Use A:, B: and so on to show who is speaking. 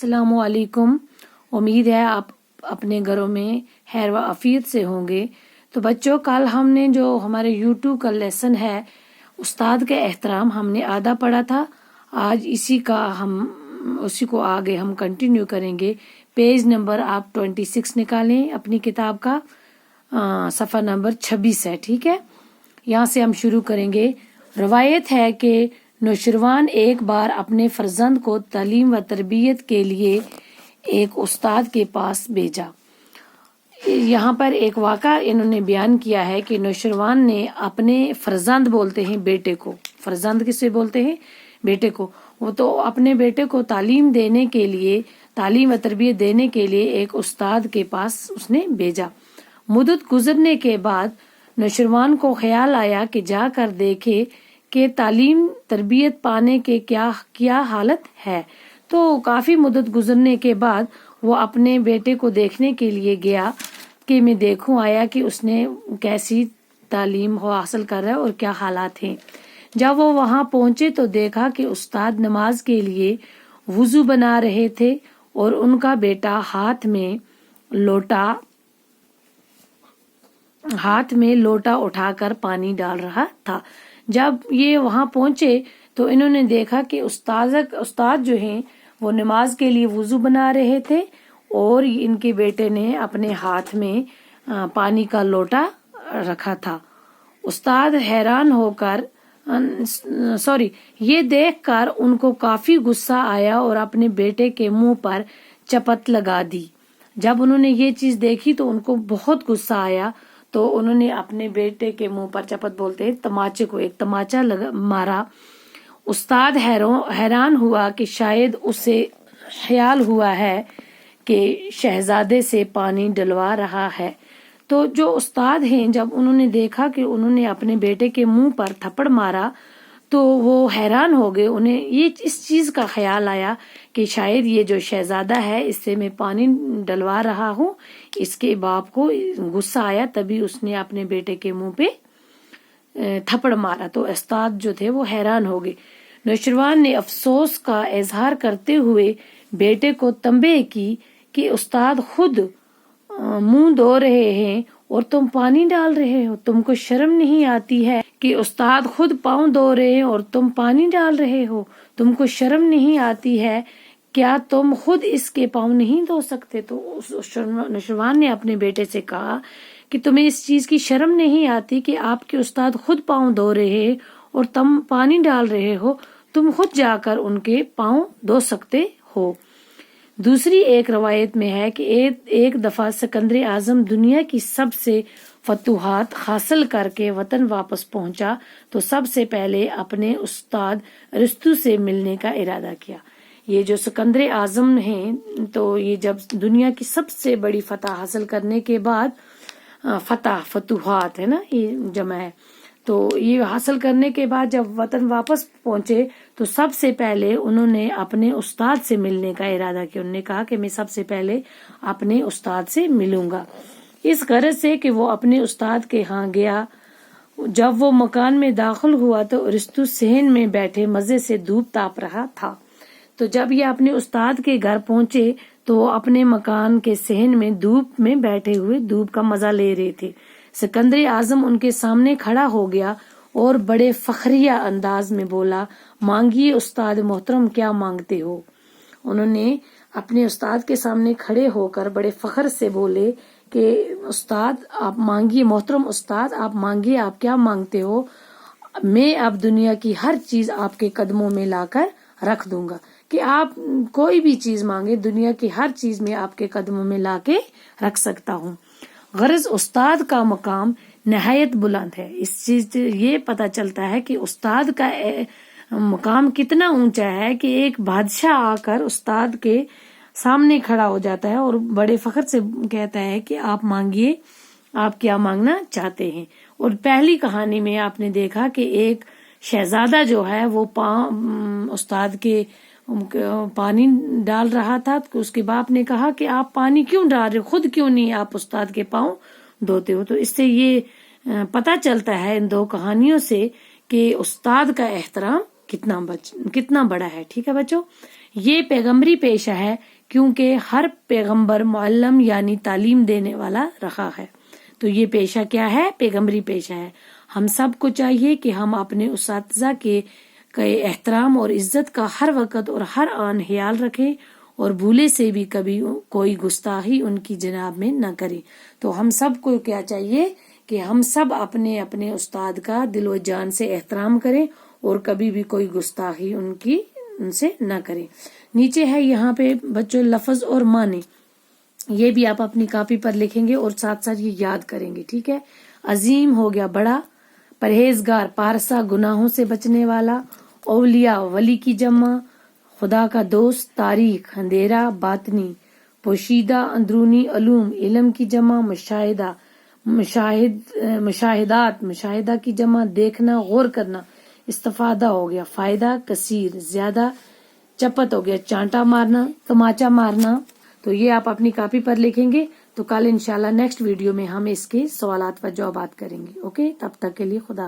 A: السلام علیکم. امید ہے آپ اپنے گھروں میں خیر و عافیت سے ہوں گے. تو بچوں، کل ہم نے جو ہمارے یوٹیوب کا لیسن ہے استاد کے احترام، ہم نے آدھا پڑھا تھا. آج اسی کو آگے ہم کنٹینیو کریں گے. پیج نمبر آپ 26 نکالیں اپنی کتاب کا، صفحہ نمبر 26 ہے. ٹھیک ہے، یہاں سے ہم شروع کریں گے. روایت ہے کہ نوشروان ایک بار اپنے فرزند کو تعلیم و تربیت کے لیے ایک استاد کے پاس بھیجا. یہاں پر ایک واقعہ انہوں نے بیان کیا ہے کہ نوشروان نے اپنے فرزند، بولتے ہیں بیٹے کو، فرزند کسے بولتے ہیں؟ بیٹے کو. وہ تو اپنے بیٹے کو تعلیم دینے کے لیے، تعلیم و تربیت دینے کے لیے ایک استاد کے پاس اس نے بھیجا. مدت گزرنے کے بعد نوشروان کو خیال آیا کہ جا کر دیکھے کہ تعلیم تربیت پانے کے کیا حالت ہے. تو کافی مدت گزرنے کے بعد وہ اپنے بیٹے کو دیکھنے کے لیے گیا کہ میں دیکھوں آیا کہ اس نے کیسی تعلیم حاصل کر رہا ہے اور کیا حالات ہیں. جب وہ وہاں پہنچے تو دیکھا کہ استاد نماز کے لیے وضو بنا رہے تھے اور ان کا بیٹا ہاتھ میں لوٹا اٹھا کر پانی ڈال رہا تھا. جب یہ وہاں پہنچے تو انہوں نے دیکھا کہ استاد جو ہیں وہ نماز کے لیے وضو بنا رہے تھے اور ان کے بیٹے نے اپنے ہاتھ میں پانی کا لوٹا رکھا تھا. استاد حیران ہو کر یہ دیکھ کر ان کو کافی غصہ آیا اور اپنے بیٹے کے منہ پر چپت لگا دی. جب انہوں نے یہ چیز دیکھی تو ان کو بہت غصہ آیا، تو انہوں نے اپنے بیٹے کے منہ پر، چپت بولتے ہیں تماچے کو، ایک تماچا مارا. استاد حیران ہوا کہ شاید اسے خیال ہوا ہے کہ شہزادے سے پانی ڈلوا رہا ہے. تو جو استاد ہیں، جب انہوں نے دیکھا کہ انہوں نے اپنے بیٹے کے منہ پر تھپڑ مارا تو وہ حیران ہو گئے. انہیں اس چیز کا خیال آیا کہ شاید یہ جو شہزادہ ہے اس سے میں پانی ڈلوا رہا ہوں. اس کے باپ کو غصہ آیا، تبھی اس نے اپنے بیٹے کے منہ پہ تھپڑ مارا. تو استاد جو تھے وہ حیران ہو گئے. نوشروان نے افسوس کا اظہار کرتے ہوئے بیٹے کو تنبیہ کی کہ استاد خود منہ دھو رہے ہیں اور تم پانی ڈال رہے ہو. تم کو شرم نہیں آتی ہے کہ استاد خود پاؤں دھو رہے ہیں اور تم پانی ڈال رہے ہو؟ تم کو شرم نہیں آتی ہے؟ کیا تم خود اس کے پاؤں نہیں دھو سکتے؟ تو نوشروان نے اپنے بیٹے سے کہا کہ تمہیں اس چیز کی شرم نہیں آتی کہ آپ کے استاد خود پاؤں دھو رہے ہیں اور تم پانی ڈال رہے ہو؟ تم خود جا کر ان کے پاؤں دھو سکتے ہو. دوسری ایک روایت میں ہے کہ ایک دفعہ سکندر اعظم دنیا کی سب سے فتوحات حاصل کر کے وطن واپس پہنچا تو سب سے پہلے اپنے استاد ارسطو سے ملنے کا ارادہ کیا. یہ جو سکندر اعظم ہیں، تو یہ جب دنیا کی سب سے بڑی فتح حاصل کرنے کے بعد، فتوحات ہے نا، یہ جمع ہے، تو یہ حاصل کرنے کے بعد جب وطن واپس پہنچے تو سب سے پہلے انہوں نے اپنے استاد سے ملنے کا ارادہ کیا. انہوں نے کہا کہ میں سب سے پہلے اپنے استاد سے ملوں گا، اس غرض سے کہ وہ اپنے استاد کے ہاں گیا. جب وہ مکان میں داخل ہوا تو ارسطو صحن میں بیٹھے مزے سے دھوپ تاپ رہا تھا. تو جب یہ اپنے استاد کے گھر پہنچے تو وہ اپنے مکان کے صحن میں دھوپ میں بیٹھے ہوئے دھوپ کا مزہ لے رہے تھے. سکندر اعظم ان کے سامنے کھڑا ہو گیا اور بڑے فخریہ انداز میں بولا، مانگیے استاد محترم، کیا مانگتے ہو؟ انہوں نے اپنے استاد کے سامنے کھڑے ہو کر بڑے فخر سے بولے کہ استاد آپ مانگیے، محترم استاد آپ مانگیے، آپ کیا مانگتے ہو؟ میں اب دنیا کی ہر چیز آپ کے قدموں میں لا کر رکھ دوں گا، کہ آپ کوئی بھی چیز مانگے، دنیا کی ہر چیز میں آپ کے قدموں میں لا کے رکھ سکتا ہوں. غرض استاد کا مقام نہایت بلند ہے. اس چیز سے یہ پتہ چلتا ہے کہ استاد کا مقام کتنا اونچا ہے کہ ایک بادشاہ آ کر استاد کے سامنے کھڑا ہو جاتا ہے اور بڑے فخر سے کہتا ہے کہ آپ مانگیے، آپ کیا مانگنا چاہتے ہیں. اور پہلی کہانی میں آپ نے دیکھا کہ ایک شہزادہ جو ہے وہ استاد کے پانی ڈال رہا تھا. اس کے باپ نے کہا کہ آپ پانی کیوں ڈال رہے، خود کیوں نہیں آپ استاد کے پاؤں دھوتے ہو؟ تو اس سے یہ پتہ چلتا ہے ان دو کہانیوں سے کہ استاد کا احترام کتنا بڑا ہے. ٹھیک ہے بچوں، یہ پیغمبری پیشہ ہے کیونکہ ہر پیغمبر معلم یعنی تعلیم دینے والا رہا ہے. تو یہ پیشہ کیا ہے؟ پیغمبری پیشہ ہے. ہم سب کو چاہیے کہ ہم اپنے اساتذہ کے احترام اور عزت کا ہر وقت اور ہر آن خیال رکھیں اور بھولے سے بھی کبھی کوئی گستاخی ان کی جناب میں نہ کریں. تو ہم سب کو کیا چاہیے کہ ہم سب اپنے اپنے استاد کا دل و جان سے احترام کریں اور کبھی بھی کوئی گستاخی ان سے نہ کریں. نیچے ہے یہاں پہ بچوں لفظ اور معنی، یہ بھی آپ اپنی کاپی پر لکھیں گے اور ساتھ ساتھ یہ یاد کریں گے. ٹھیک ہے. عظیم ہو گیا بڑا، پرہیزگار پارسا گناہوں سے بچنے والا، اولیاء ولی کی جمع، خدا کا دوست تاریخ اندھیرا باطنی، پوشیدہ اندرونی علوم علم کی جمع، مشاہدہ مشاہدات مشاہدہ کی جمع، دیکھنا غور کرنا، استفادہ ہو گیا فائدہ کثیر زیادہ، چپت ہو گیا چانٹا مارنا تماچا مارنا. تو یہ آپ اپنی کاپی پر لکھیں گے. تو کل انشاءاللہ نیکسٹ ویڈیو میں ہم اس کے سوالات و جوابات کریں گے. اوکے، تب تک کے لیے خدا.